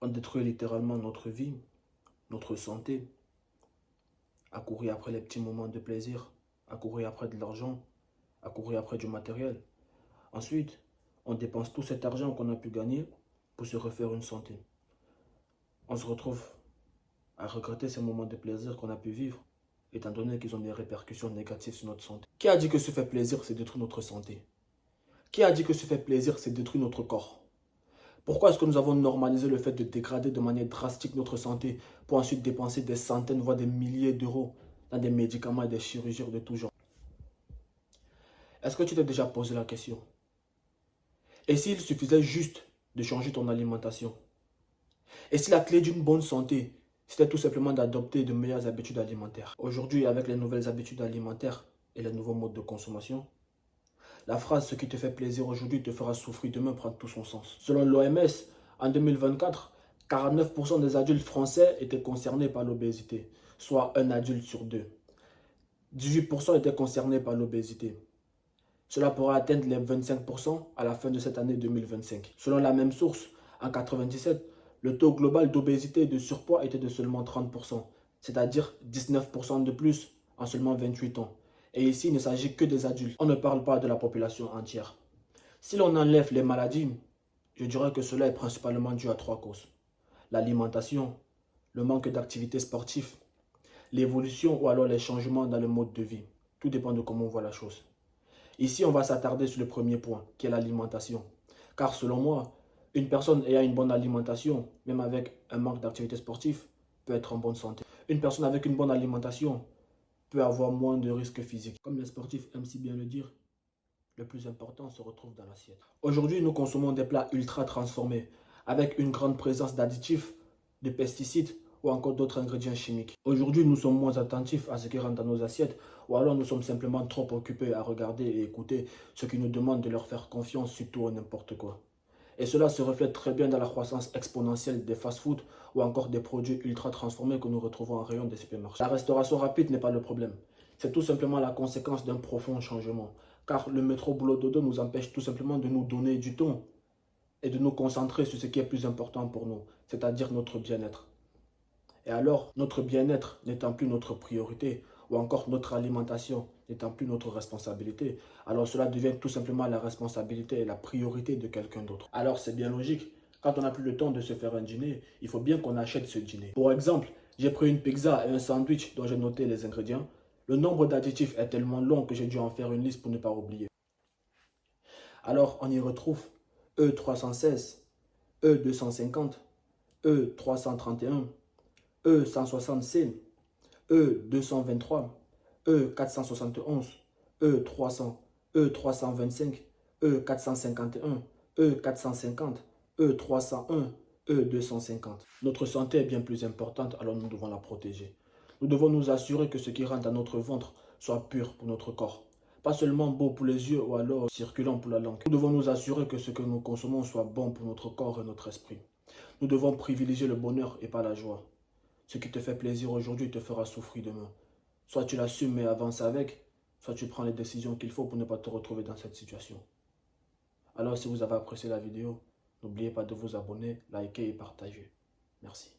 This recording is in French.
On détruit littéralement notre vie, notre santé, à courir après les petits moments de plaisir, à courir après de l'argent, à courir après du matériel. Ensuite, on dépense tout cet argent qu'on a pu gagner pour se refaire une santé. On se retrouve à regretter ces moments de plaisir qu'on a pu vivre, étant donné qu'ils ont des répercussions négatives sur notre santé. Qui a dit que se faire plaisir, c'est détruire notre santé? Qui a dit que se faire plaisir, c'est détruire notre corps? Pourquoi est-ce que nous avons normalisé le fait de dégrader de manière drastique notre santé pour ensuite dépenser des centaines, voire des milliers d'euros dans des médicaments et des chirurgies de tout genre? Est-ce que tu t'es déjà posé la question? Et s'il suffisait juste de changer ton alimentation? Et si la clé d'une bonne santé, c'était tout simplement d'adopter de meilleures habitudes alimentaires? Aujourd'hui, avec les nouvelles habitudes alimentaires et les nouveaux modes de consommation, la phrase « ce qui te fait plaisir aujourd'hui te fera souffrir demain » prend tout son sens. Selon l'OMS, en 2024, 49% des adultes français étaient concernés par l'obésité, soit un adulte sur deux. 18% étaient concernés par l'obésité. Cela pourra atteindre les 25% à la fin de cette année 2025. Selon la même source, en 1997, le taux global d'obésité et de surpoids était de seulement 30%, c'est-à-dire 19% de plus en seulement 28 ans. Et ici, il ne s'agit que des adultes. On ne parle pas de la population entière. Si l'on enlève les maladies, je dirais que cela est principalement dû à 3 causes. L'alimentation, le manque d'activité sportive, l'évolution ou alors les changements dans le mode de vie. Tout dépend de comment on voit la chose. Ici, on va s'attarder sur le premier point, qui est l'alimentation. Car selon moi, une personne ayant une bonne alimentation, même avec un manque d'activité sportive, peut être en bonne santé. Une personne avec une bonne alimentation peut avoir moins de risques physiques. Comme les sportifs aiment si bien le dire, le plus important se retrouve dans l'assiette. Aujourd'hui, nous consommons des plats ultra transformés, avec une grande présence d'additifs, de pesticides ou encore d'autres ingrédients chimiques. Aujourd'hui, nous sommes moins attentifs à ce qui rentre dans nos assiettes, ou alors nous sommes simplement trop occupés à regarder et écouter ceux qui nous demandent de leur faire confiance sur tout et n'importe quoi. Et cela se reflète très bien dans la croissance exponentielle des fast-foods ou encore des produits ultra transformés que nous retrouvons en rayon des supermarchés. La restauration rapide n'est pas le problème. C'est tout simplement la conséquence d'un profond changement. Car le métro boulot dodo nous empêche tout simplement de nous donner du temps et de nous concentrer sur ce qui est plus important pour nous, c'est-à-dire notre bien-être. Et alors, notre bien-être n'étant plus notre priorité, ou encore notre alimentation n'étant plus notre responsabilité, alors cela devient tout simplement la responsabilité et la priorité de quelqu'un d'autre. Alors c'est bien logique, quand on n'a plus le temps de se faire un dîner, il faut bien qu'on achète ce dîner. Pour exemple, j'ai pris une pizza et un sandwich dont j'ai noté les ingrédients. Le nombre d'additifs est tellement long que j'ai dû en faire une liste pour ne pas oublier. Alors on y retrouve E316, E250, E331, E160C, E223, E471, E300, E325, E451, E450, E301, E250. Notre santé est bien plus importante, alors nous devons la protéger. Nous devons nous assurer que ce qui rentre dans notre ventre soit pur pour notre corps. Pas seulement beau pour les yeux ou alors circulant pour la langue. Nous devons nous assurer que ce que nous consommons soit bon pour notre corps et notre esprit. Nous devons privilégier le bonheur et pas la joie. Ce qui te fait plaisir aujourd'hui te fera souffrir demain. Soit tu l'assumes et avances avec, soit tu prends les décisions qu'il faut pour ne pas te retrouver dans cette situation. Alors si vous avez apprécié la vidéo, n'oubliez pas de vous abonner, liker et partager. Merci.